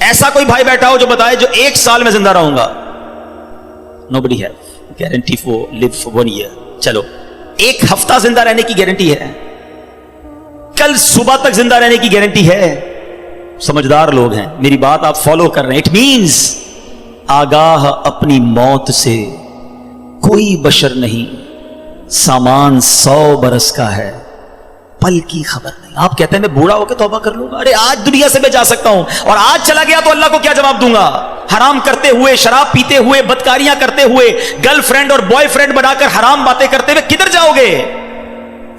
ایسا کوئی بھائی بیٹھا ہو جو بتائے جو 1 سال میں زندہ رہوں گا؟ nobody have guarantee for live for 1 year. چلو 1 ہفتہ زندہ رہنے کی گارنٹی ہے، کل صبح تک زندہ رہنے کی گارنٹی ہے. سمجھدار لوگ ہیں، میری بات آپ فالو کر رہے ہیں. اٹ مینز آگاہ اپنی موت سے کوئی بشر نہیں، سامان 100 برس کا ہے، پل کی خبر نہیں. آپ کہتے ہیں میں بوڑھا ہو کے توبہ کر لوں گا. ارے آج دنیا سے میں جا سکتا ہوں، اور آج چلا گیا تو اللہ کو کیا جواب دوں گا؟ حرام کرتے ہوئے، شراب پیتے ہوئے، بدکاریاں کرتے ہوئے، گرل فرینڈ اور بوائے فرینڈ بنا کر حرام باتیں کرتے ہوئے کدھر جاؤ گے؟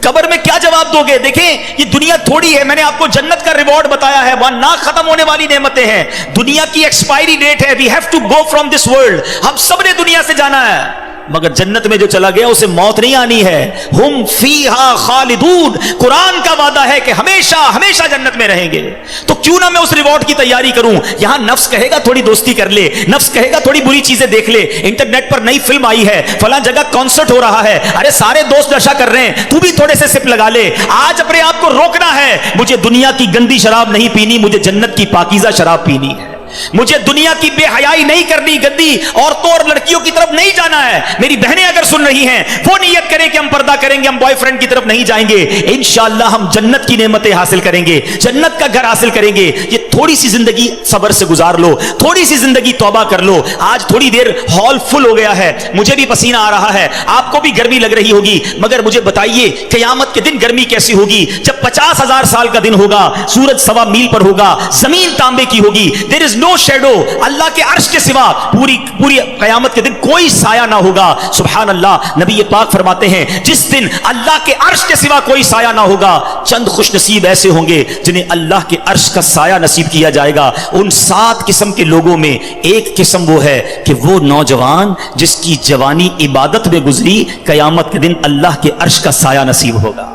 قبر میں کیا جواب دو گے؟ دیکھیں یہ دنیا تھوڑی ہے. میں نے آپ کو جنت کا ریوارڈ بتایا ہے، وہاں نہ ختم ہونے والی نعمتیں ہیں. دنیا کی ایکسپائری ڈیٹ ہے. We have to go from this world. ہم سب نے دنیا سے جانا ہے، مگر جنت میں جو چلا گیا اسے موت نہیں آنی ہے. ہم فیہا خالدون. قرآن کا وعدہ ہے کہ ہمیشہ ہمیشہ جنت میں رہیں گے. تو کیوں نہ میں اس ریوارڈ کی تیاری کروں؟ یہاں نفس کہے گا تھوڑی دوستی کر لے، نفس کہے گا تھوڑی بری چیزیں دیکھ لے، انٹرنیٹ پر نئی فلم آئی ہے، فلاں جگہ کانسرٹ ہو رہا ہے، ارے سارے دوست نشہ کر رہے ہیں، تو بھی تھوڑے سے سپ لگا لے. آج اپنے آپ کو روکنا ہے. مجھے دنیا کی گندی شراب نہیں پینی، مجھے جنت کی پاکیزہ شراب پینی ہے. مجھے دنیا کی بے حیائی نہیں کرنی، گندی عورتوں اور لڑکیوں کی طرف نہیں جانا ہے. میری بہنیں اگر سن رہی ہیں وہ نیت کریں کہ ہم پردہ کریں گے، ہم بوائے فرینڈ کی طرف نہیں جائیں گے. انشاءاللہ ہم جنت کی نعمتیں حاصل کریں گے، جنت کا گھر حاصل کریں گے. یہ تھوڑی سی زندگی صبر سے گزار لو، تھوڑی سی زندگی توبہ کر لو. آج تھوڑی دیر ہال فل ہو گیا ہے، مجھے بھی پسینہ آ رہا ہے، آپ کو بھی گرمی لگ رہی ہوگی، مگر مجھے بتائیے قیامت کے دن گرمی کیسی ہوگی؟ جب 50,000 سال کا دن ہوگا، سورج 1.25 میل پر ہوگا، زمین تانبے کی ہوگی. دیر از نو شیڈو. اللہ کے عرش کے سوا پوری قیامت کے دن کوئی سایہ نہ ہوگا. سبحان اللہ. نبی پاک فرماتے ہیں جس دن اللہ کے عرش کے سوا کوئی سایہ نہ ہوگا، چند خوش نصیب ایسے ہوں گے جنہیں اللہ کے عرش کا سایہ نصیب کیا جائے گا. ان 7 قسم کے لوگوں میں ایک قسم وہ ہے کہ وہ نوجوان جس کی جوانی عبادت میں گزری، قیامت کے دن اللہ کے عرش کا سایہ نصیب ہوگا.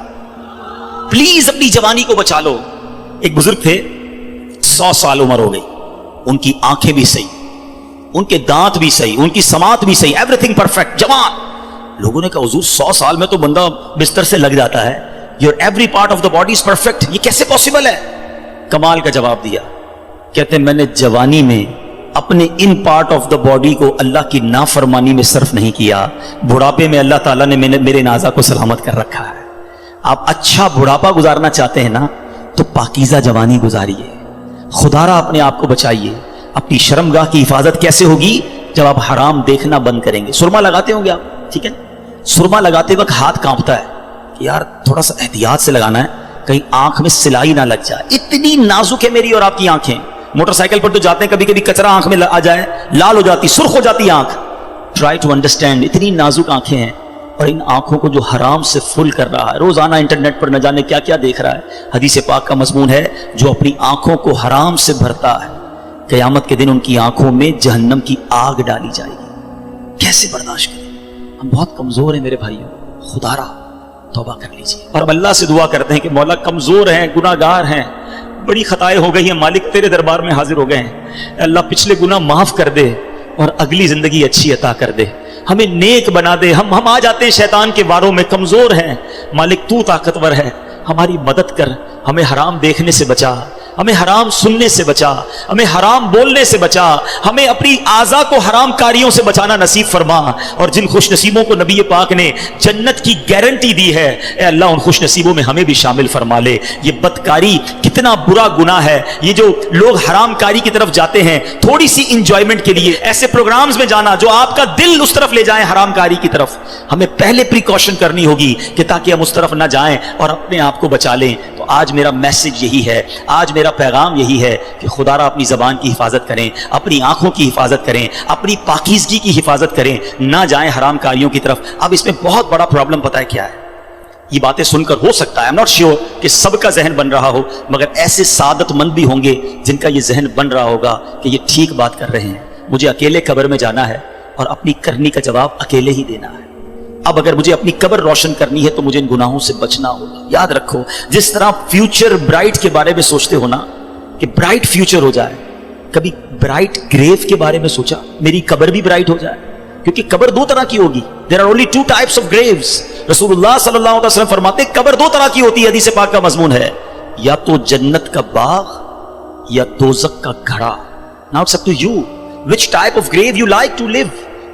پلیز اپنی جوانی کو بچا لو. ایک بزرگ تھے، 100 سال عمر ہو گئی، ان کی آنکھیں بھی صحیح، ان کے دانت بھی صحیح، ان کی سماعت بھی صحیح، ایوری تھنگ پرفیکٹ، جوان. لوگوں نے کہا حضور 100 سال میں تو بندہ بستر سے لگ جاتا ہے، your every part of the body is perfect, یہ کیسے پاسبل ہے؟ کمال کا جواب دیا. کہتے ہیں میں نے جوانی میں اپنے in part of the body کو اللہ کی نافرمانی میں صرف نہیں کیا، بڑھاپے میں اللہ تعالیٰ نے میرے نازا کو سلامت کر رکھا ہے. آپ اچھا بڑھاپا گزارنا چاہتے ہیں نا، تو پاکیزہ جوانی گزاریے، خدا را اپنے آپ کو بچائیے. اپنی شرمگاہ کی حفاظت کیسے ہوگی؟ جب آپ حرام دیکھنا بند کریں گے. سرما لگاتے ہوں گے آپ، ٹھیک ہے؟ سرما لگاتے وقت ہاتھ کانپتا ہے کہ یار تھوڑا سا احتیاط سے لگانا ہے، کہیں آنکھ میں سلائی نہ لگ جائے. اتنی نازک ہے میری اور آپ کی آنکھیں. موٹر سائیکل پر تو جاتے ہیں، کبھی کبھی کچرا آنکھ میں آ جائے، لال ہو جاتی، سرخ ہو جاتی آنکھ. ٹرائی ٹو انڈرسٹینڈ، اتنی نازک آنکھیں ہیں، اور ان آنکھوں کو جو حرام سے فل کر رہا ہے، روزانہ انٹرنیٹ پر نہ جانے کیا کیا دیکھ رہا ہے. حدیث پاک کا مضمون ہے جو اپنی آنکھوں کو حرام سے بھرتا ہے، قیامت کے دن ان کی آنکھوں میں جہنم کی آگ ڈالی جائے گی. کیسے برداشت کریں؟ ہم بہت کمزور ہیں میرے بھائیوں. خدا را توبہ کر لیجیے. اور ہم اللہ سے دعا کرتے ہیں کہ مولا کمزور ہیں، گناہ گار ہیں، بڑی خطائیں ہو گئی ہیں، مالک تیرے دربار میں حاضر ہو گئے ہیں. اللہ پچھلے گناہ معاف کر دے اور اگلی زندگی اچھی عطا کر دے، ہمیں نیک بنا دے. ہم آ جاتے ہیں شیطان کے واروں میں، کمزور ہیں. مالک تو طاقتور ہے، ہماری مدد کر، ہمیں حرام دیکھنے سے بچا، ہمیں حرام سننے سے بچا، ہمیں حرام بولنے سے بچا، ہمیں اپنی اعضاء کو حرام کاریوں سے بچانا نصیب فرما. اور جن خوش نصیبوں کو نبی پاک نے جنت کی گارنٹی دی ہے، اے اللہ ان خوش نصیبوں میں ہمیں بھی شامل فرما لے. یہ بدکاری کتنا برا گناہ ہے. یہ جو لوگ حرام کاری کی طرف جاتے ہیں تھوڑی سی انجوائمنٹ کے لیے، ایسے پروگرامز میں جانا جو آپ کا دل اس طرف لے جائیں حرام کاری کی طرف، ہمیں پہلے پریکاشن کرنی ہوگی کہ تاکہ ہم اس طرف نہ جائیں اور اپنے آپ کو بچا لیں. تو آج میرا میسج یہی ہے، آج میرا پیغام یہی ہے کہ خدا را اپنی زبان کی حفاظت کریں، اپنی آنکھوں کی حفاظت کریں، اپنی پاکیزگی کی حفاظت کریں، نہ جائیں حرام کاریوں کی طرف. اب اس میں بہت بڑا پرابلم پتہ ہے کیا ہے؟ یہ باتیں سن کر ہو سکتا ہے، I'm not sure کہ سب کا ذہن بن رہا ہو، مگر ایسے سعادت مند بھی ہوں گے جن کا یہ ذہن بن رہا ہوگا کہ یہ ٹھیک بات کر رہے ہیں، مجھے اکیلے قبر میں جانا ہے اور اپنی کرنی کا جواب اکیلے ہی دینا ہے. اب اگر مجھے اپنی قبر روشن کرنی ہے تو مجھے ان گناہوں سے بچنا ہوگا. یاد رکھو، جس طرح فیوچر برائٹ کے بارے میں سوچتے ہو نا کہ برائٹ فیوچر ہو جائے، کبھی برائٹ گریو کے بارے میں سوچا میری قبر بھی برائٹ ہو جائے؟ کیونکہ قبر 2 طرح کی ہوگی. There are only 2 types of graves. رسول اللہ صلی اللہ علیہ وسلم فرماتے قبر 2 طرح کی ہوتی ہے. حدیث پاک کا مضمون ہے، یا تو جنت کا باغ یا دوزخ کا گھڑا. Now it's up to you. Which type of grave you like to live?